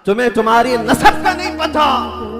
तुम्हें तुम्हारी नसब का नहीं पता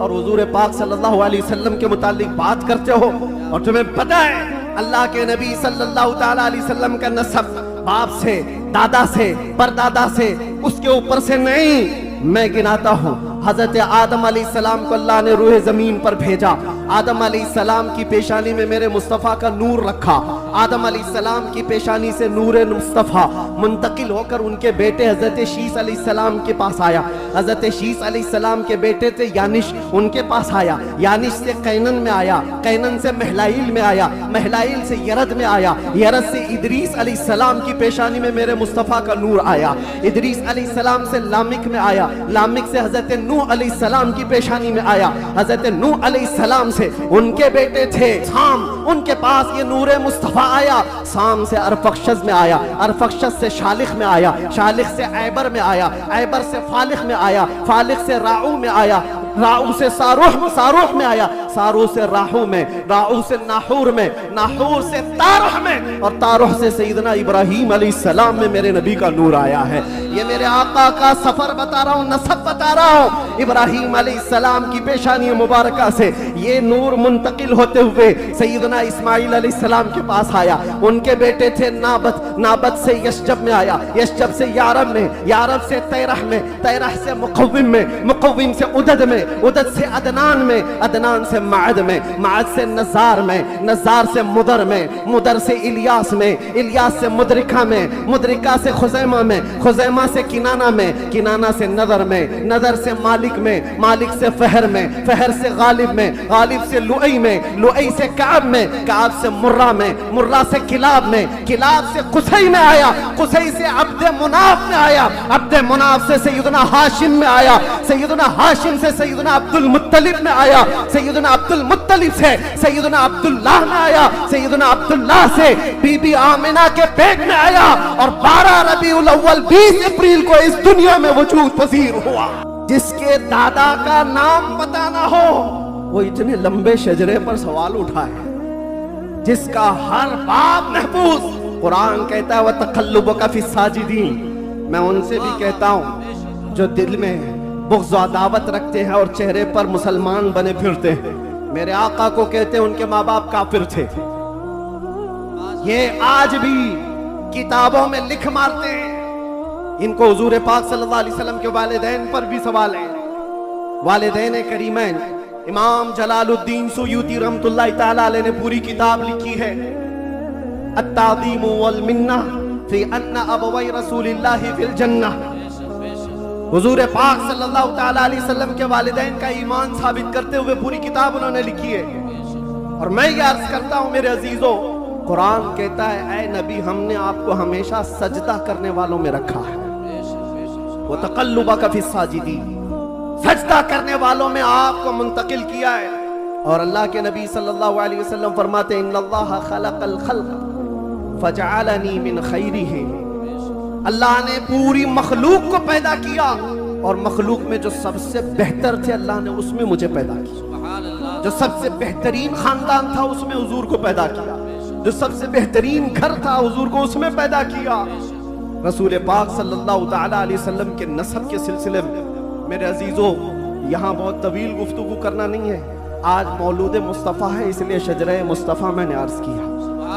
और हुजूर पाक सल्लल्लाहु अलैहि वसल्लम के मुतालिक बात करते हो और तुम्हें पता है अल्लाह के नबी सल्लल्लाहु ताला अलैहि वसल्लम का नसब बाप से, दादा से, परदादा से, उसके ऊपर से नहीं। मैं गिनाता हूँ, हजरत आदम अलैहिस्सलाम को अल्लाह ने रूह जमीन पर भेजा। आदम अलैहिस्सलाम की पेशानी में मेरे मुस्तफ़ा का नूर रखा। आदम अलैहिस्सलाम की पेशानी से नूर मुस्तफ़ा मुंतकिल होकर उनके बेटे हजरत शीस अलैहिस्सलाम के पास आया। हजरत शीस अलैहिस्सलाम के बेटे थे यानिश, उनके पास आया। यानिश से कैनन में आया, कैनन से महलाइल में आया, महलाइल से यरद में आया, यरद से इदरीस अलैहिस्सलाम की पेशानी में मेरे मुस्तफ़ा का नूर आया। इदरीस अलैहिस्सलाम से लामिक में आया, लामिक से हजरत नूह अलैहिस्सलाम की पेशानी में आया। हजरत नूह अलैहिस्सलाम से उनके बेटे थे साम, उनके पास ये नूर मुस्तफ़ा आया। साम से अरफक्षस में आया, अरफक्षस से शालिख में आया, शालिख से ऐबर में आया, ऐबर से फालिख में आया, फालिख से राऊ में आया, राऊ से सारूह में आया, सारूह से राहू में, राहू से नाहूर में, नाहूर से तारुह में और तारुह से सैयदना इब्राहीम अलैहिस्सलाम में मेरे नबी का नूर आया है। ये मेरे आका का सफर बता रहा हूँ, नसब बता रहा हूँ। इब्राहीम अलैहिस्सलाम की पेशानी मुबारका से ये नूर मुंतकिल होते हुए सैयदना इस्माइल अलैहिस्सलाम के पास आया। उनके बेटे थे नाबत, नाबत से यशजब में आया, यशजब से यारब में, यारब से तैरह में, तैरह से मुकव्विम में, मुकव्विम से उदद में, उदद से अदनान में, अदनान से माद में, माद से नजार में, नजार से मुदर में, मुदर से इलियास में, इलियास से मुदरिका में, मुदरिका से खुजैमा में, खुजैमा से किनाना में, किनाना से नदर में, नदर से मालिक में, मालिक से फहर में, फहर से गालिब में, गालिब से लुई में, लुई से काब में, काब से मुर्रा में, मुर्रा से किलाब में, किलाब से कुसई में आया, कुसई से अब्द मुनाफ में आया, अब्द मुनाफ से सैयदना हाशिम में आया, सैयदना हाशिम से सैयदना अब्दुल मुत्तलिब में आया, सैयदना अब्दुल मुत्तलिब से सैयदना अब्दुल्लाह में आया, सैयदना अब्दुल्लाह से बीबी आमिना के पेट में आया और 12 रबीउल अव्वल 20 अप्रैल को इस दुनिया में वजूद पजीर हुआ। जिसके दादा का नाम पता ना हो वो इतने लंबे शजरे पर सवाल उठाए, जिसका हर बाप महफूज। कुरान कहता है व तक़ल्लुबका फ़ी साजिदीन। मैं उनसे भी कहता हूँ जो दिल में बुग़्ज़ व अदावत रखते हैं और चेहरे पर मुसलमान बने फिरते हैं। मेरे आका को कहते हैं उनके माँ बाप काफिर थे। ये आज भी किताबों में लिख मारते हैं। इनको हुजूर पाक सल्लल्लाहु अलैहि वसल्लम के वालिदैन पर भी सवाल है। वालिदैन करीमैन इमाम जलालुद्दीन सुयूती रहमतुल्लाहि ताला अलैह ने पूरी किताब लिखी है अत्ताज़ीम वल मिन्ना फी अन्ना अबवै रसूलिल्लाहि फिल जन्नह। हुजूर पाक सल्लल्लाहु ताला अलैहि वसल्लम के वालिदैन का ईमान साबित करते हुए पूरी किताब उन्होंने लिखी है। और मैं ये अर्ज करता हूँ मेरे अजीजों, कुरान कहता है ऐ नबी हमने आपको हमेशा सजदा करने वालों में रखा है। वो तक़ल्लुबका फ़ी साजिदीन, सजदा करने वालों में आपको मुंतकिल किया है। और अल्लाह के नबी सल्लल्लाहु अलैहि वसल्लम फरमाते हैं इन्नल्लाह खलक़ल खल्क़ फजअलनी मिन खैरिही। अल्लाह ने पूरी मखलूक को पैदा किया और मखलूक में जो सबसे बेहतर थे अल्लाह ने उसमें मुझे पैदा किया। जो सबसे बेहतरीन खानदान था उसमें हुजूर को पैदा किया, जो सबसे बेहतरीन घर था हुजूर को उसमें पैदा किया। रसूल पाक सल्लल्लाहु ताला अलैहि वसल्लम के नसब के सिलसिले में मेरे अजीजों यहाँ बहुत तवील गुफ्तगू करना नहीं है। आज मौलूद मुस्तफ़ा है इसलिए शजरे मुस्तफ़ा मैंने अर्ज किया।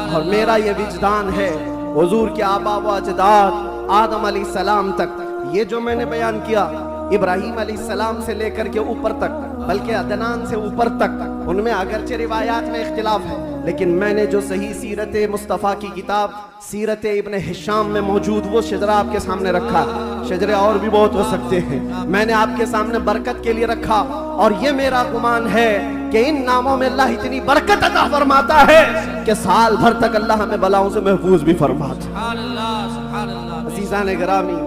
और मेरा ये विजदान है हुजूर के आबा व अजदाद आदम अलैहिस्सलाम तक ये जो मैंने बयान किया, इब्राहीम अलैहिस्सलाम से लेकर के ऊपर तक, बल्कि अदनान से ऊपर तक, उनमें अगरचे रिवायात में इख्तिलाफ है, लेकिन मैंने जो सही सीरत मुस्तफ़ा की किताब सीरत इब्न हिशाम में मौजूद वो शजरा आपके सामने रखा। शजरे और भी बहुत हो सकते हैं, मैंने आपके सामने बरकत के लिए रखा। और ये मेरा गुमान है कि इन नामों में अल्लाह इतनी बरकत अता फरमाता है कि साल भर तक अल्लाह हमें बलाओं से महफूज भी फरमाता। अज़ीज़ान गिरामी,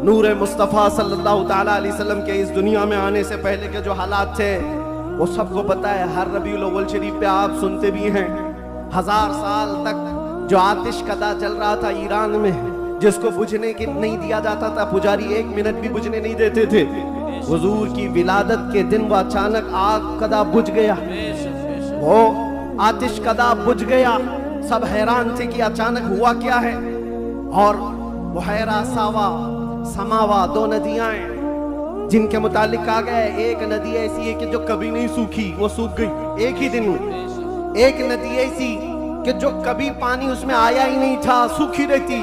नूर मुस्तफ़ा सल्लल्लाहु ताला अलैहि वसल्लम के इस दुनिया में आने से पहले के जो हालात थे वो सबको पता है। हर रबीउल अव्वल शरीफ पे आप सुनते भी हैं 1000 साल तक जो आतिश कदा जल रहा था ईरान में, जिसको बुझने की नहीं दिया जाता था, पुजारी 1 मिनट भी बुझने नहीं देते थे। हुजूर की विलादत के दिन वो अचानक आग कदा बुझ गया, वो आतिश कदा बुझ गया। सब हैरान थे कि अचानक हुआ क्या है। और बुहैरा सावा समावा 2 नदियां जिनके मुतालिक कहा गया है एक नदी ऐसी है कि जो कभी नहीं सूखी, वो सूख गई एक ही दिन में। एक नदी ऐसी कि जो कभी पानी उसमें आया ही नहीं था, सूखी रहती,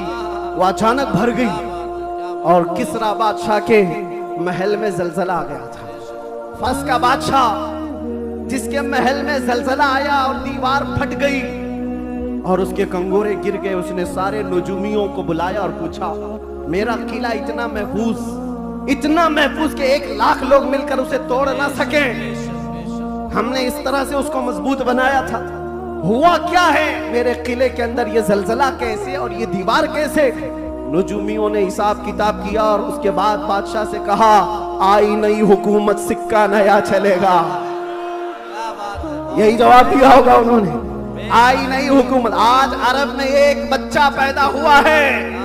वो अचानक भर गई। और किसरा बादशाह के महल में जलजला आ गया था। फर्स का बादशाह जिसके महल में जलजला आया और दीवार फट गई और उसके कंगोरे गिर गए, उसने सारे नजूमियों को बुलाया और पूछा, मेरा किला इतना महफूज कि 1 लाख लोग मिलकर उसे तोड़ ना सके, हमने इस तरह से उसको मजबूत बनाया था, हुआ क्या है मेरे किले के अंदर? ये जलजला कैसे और ये दीवार कैसे? नजूमियों ने हिसाब किताब किया और उसके बाद बादशाह से कहा, आई नई हुकूमत, सिक्का नया चलेगा। यही जवाब दिया होगा उन्होंने, आई नई हुकूमत। आज अरब में एक बच्चा पैदा हुआ है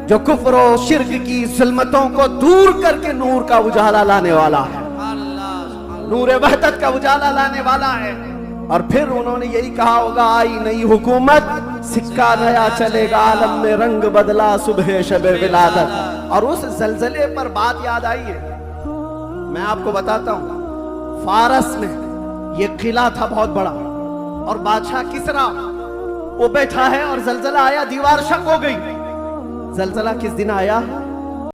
जो कुफ्र और शिर्क की ज़ुल्मतों को दूर करके नूर का उजाला लाने वाला है, नूर वहदत का उजाला लाने वाला है। और फिर उन्होंने यही कहा होगा, आई नई हुकूमत, सिक्का नया चलेगा, आलम में रंग बदला सुबह शबे विलादत। और उस जलजले पर बात याद आई है, मैं आपको बताता हूं। फारस में ये किला था बहुत बड़ा और बादशाह किसरा वो बैठा है और जलजला आया, दीवार शक हो गई। जलजला किस दिन आया?